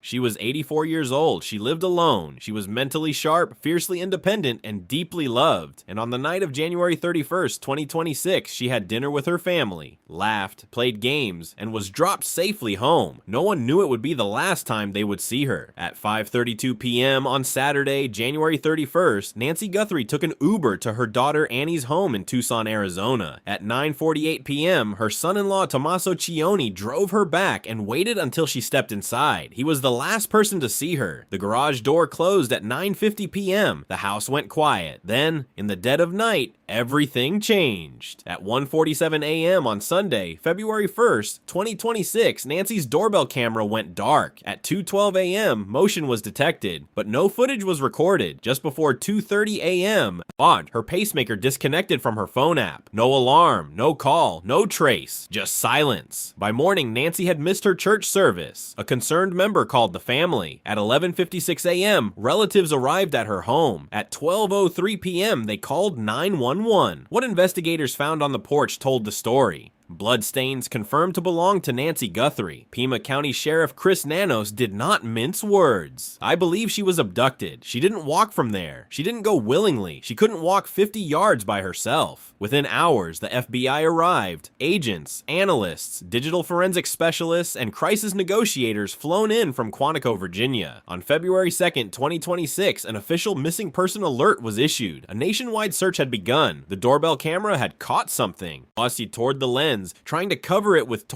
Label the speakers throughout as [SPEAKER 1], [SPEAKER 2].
[SPEAKER 1] She was 84 years old, she lived alone, she was mentally sharp, fiercely independent, and deeply loved. And on the night of January 31st, 2026, she had dinner with her family, laughed, played games, and was dropped safely home. No one knew it would be the last time they would see her. At 5:32 p.m. on Saturday, January 31st, Nancy Guthrie took an Uber to her daughter Annie's home in Tucson, Arizona. At 9:48 p.m., her son-in-law Tommaso Cioni drove her back and waited until she stepped inside. He was the last person to see her. The garage door closed at 9:50 p.m. The house went quiet. Then, in the dead of night, everything changed. At 1:47 a.m. on Sunday, February 1st, 2026, Nancy's doorbell camera went dark. At 2:12 a.m., motion was detected, but no footage was recorded. Just before 2:30 a.m., her pacemaker disconnected from her phone app. No alarm, no call, no trace, just silence. By morning, Nancy had missed her church service. A concerned member called the family. At 11:56 a.m., relatives arrived at her home. At 12:03 p.m., they called 911. What investigators found on the porch told the story. Bloodstains confirmed to belong to Nancy Guthrie. Pima County Sheriff Chris Nanos did not mince words. I believe she was abducted. She didn't walk from there. She didn't go willingly. She couldn't walk 50 yards by herself. Within hours, the FBI arrived. Agents, analysts, digital forensic specialists, and crisis negotiators flown in from Quantico, Virginia. On February 2nd, 2026, an official missing person alert was issued. A nationwide search had begun. The doorbell camera had caught something. Aussie toward the lens, trying to cover it with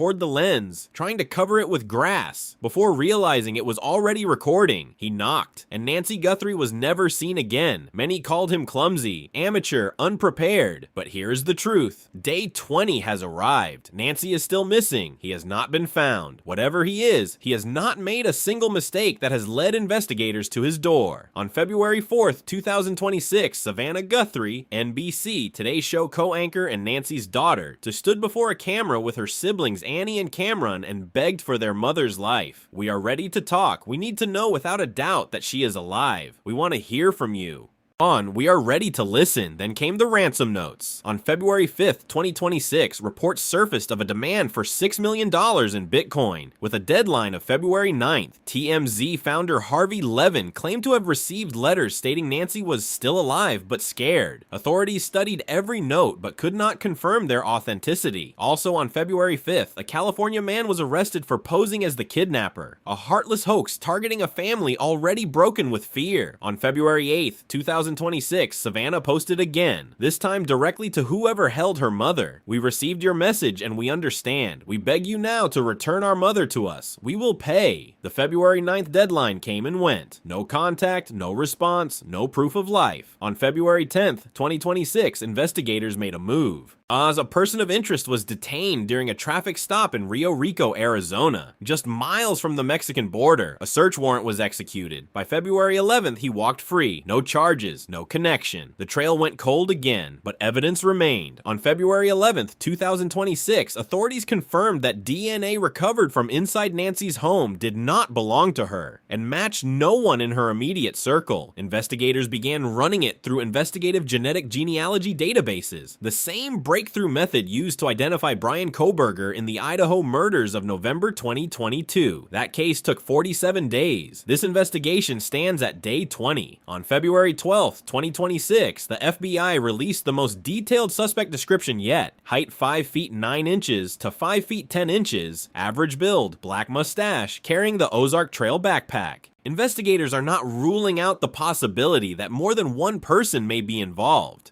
[SPEAKER 1] grass. Before realizing it was already recording, he knocked, and Nancy Guthrie was never seen again. Many called him clumsy, amateur, unprepared. But here's the truth. Day 20 has arrived. Nancy is still missing. He has not been found. Whatever he is, he has not made a single mistake that has led investigators to his door. On February 4th, 2026, Savannah Guthrie, NBC, Today Show co-anchor and Nancy's daughter, stood before a camera with her siblings Annie and Cameron and begged for their mother's life. We are ready to talk. We need to know without a doubt that she is alive. We want to hear from you. We are ready to listen. Then came the ransom notes. On February 5th, 2026, reports surfaced of a demand for $6 million in Bitcoin. With a deadline of February 9th, TMZ founder Harvey Levin claimed to have received letters stating Nancy was still alive but scared. Authorities studied every note but could not confirm their authenticity. Also on February 5th, a California man was arrested for posing as the kidnapper, a heartless hoax targeting a family already broken with fear. On February 8th, 2026, Savannah posted again, this time directly to whoever held her mother. We received your message and we understand. We beg you now to return our mother to us. We will pay. The February 9th deadline came and went. No contact, no response, no proof of life. On February 10th, 2026, investigators made a move. A person of interest was detained during a traffic stop in Rio Rico, Arizona, just miles from the Mexican border. A search warrant was executed. By February 11th, he walked free. No charges, no connection. The trail went cold again, but evidence remained. On February 11th, 2026, authorities confirmed that DNA recovered from inside Nancy's home did not belong to her and matched no one in her immediate circle. Investigators began running it through investigative genetic genealogy databases, the same breakthrough method used to identify Brian Kohberger in the Idaho murders of November 2022. That case took 47 days. This investigation stands at day 20. On February 12th, 2026, the FBI released the most detailed suspect description yet. Height 5 feet 9 inches to 5 feet 10 inches, average build, black mustache, carrying the Ozark Trail backpack. Investigators are not ruling out the possibility that more than one person may be involved.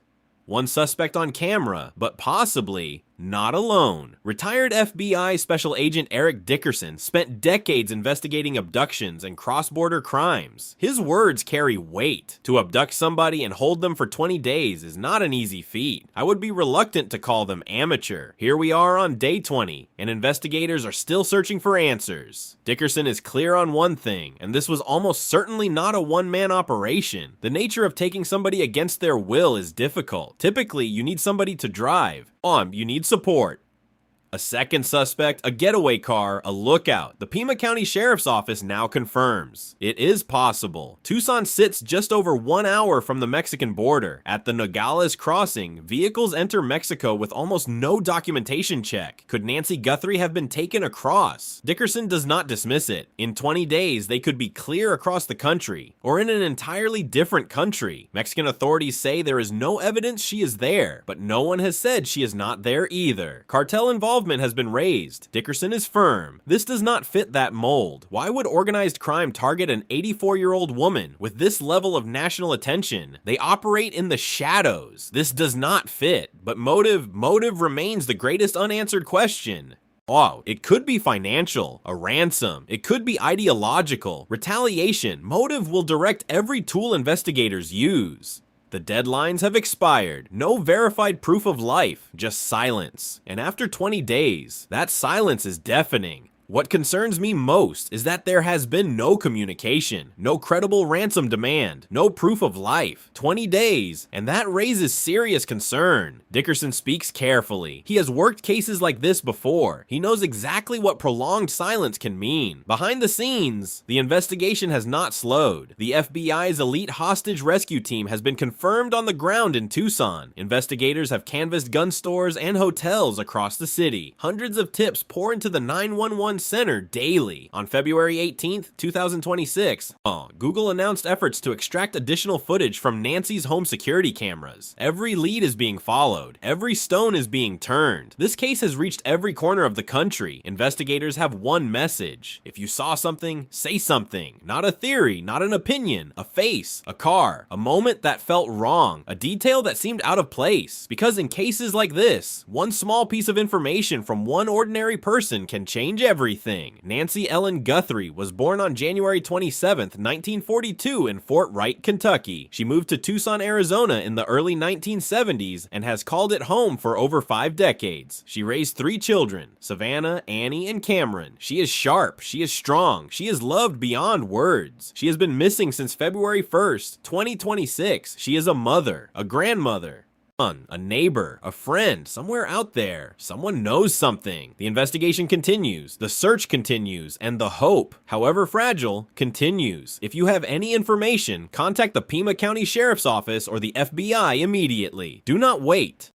[SPEAKER 1] One suspect on camera, but possibly not alone. Retired FBI Special Agent Eric Dickerson spent decades investigating abductions and cross-border crimes. His words carry weight. To abduct somebody and hold them for 20 days is not an easy feat. I would be reluctant to call them amateur. Here we are on day 20, and investigators are still searching for answers. Dickerson is clear on one thing, and this was almost certainly not a one-man operation. The nature of taking somebody against their will is difficult. Typically, you need somebody to drive. You need support. A second suspect, a getaway car, a lookout. The Pima County Sheriff's Office now confirms it is possible. Tucson sits just over 1 hour from the Mexican border. At the Nogales crossing, vehicles enter Mexico with almost no documentation check. Could Nancy Guthrie have been taken across? Dickerson does not dismiss it. In 20 days, they could be clear across the country, or in an entirely different country. Mexican authorities say there is no evidence she is there, but no one has said she is not there either. Cartel involvement has been raised. Dickerson is firm. This does not fit that mold. Why would organized crime target an 84-year-old woman with this level of national attention? They operate in the shadows. This does not fit, but motive remains the greatest unanswered question. Oh, it could be financial, a ransom. It could be ideological, retaliation. Motive will direct every tool investigators use. The deadlines have expired. No verified proof of life, just silence. And after 20 days, that silence is deafening. What concerns me most is that there has been no communication, no credible ransom demand, no proof of life. 20 days, and that raises serious concern. Dickerson speaks carefully. He has worked cases like this before. He knows exactly what prolonged silence can mean. Behind the scenes, the investigation has not slowed. The FBI's elite hostage rescue team has been confirmed on the ground in Tucson. Investigators have canvassed gun stores and hotels across the city. Hundreds of tips pour into the 911 center daily. On February 18th, 2026, Google announced efforts to extract additional footage from Nancy's home security cameras. Every lead is being followed. Every stone is being turned. This case has reached every corner of the country. Investigators have one message. If you saw something, say something. Not a theory, not an opinion, a face, a car, a moment that felt wrong, a detail that seemed out of place. Because in cases like this, one small piece of information from one ordinary person can change everything. Nancy Ellen Guthrie was born on January 27, 1942 in Fort Wright, Kentucky. She moved to Tucson, Arizona in the early 1970s and has called it home for over 5 decades. She raised 3 children, Savannah, Annie, and Cameron. She is sharp, she is strong, she is loved beyond words. She has been missing since February 1st, 2026. She is a mother, a grandmother, a neighbor, a friend, somewhere out there. Someone knows something. The investigation continues, the search continues, and the hope, however fragile, continues. If you have any information, contact the Pima County Sheriff's Office or the FBI immediately. Do not wait.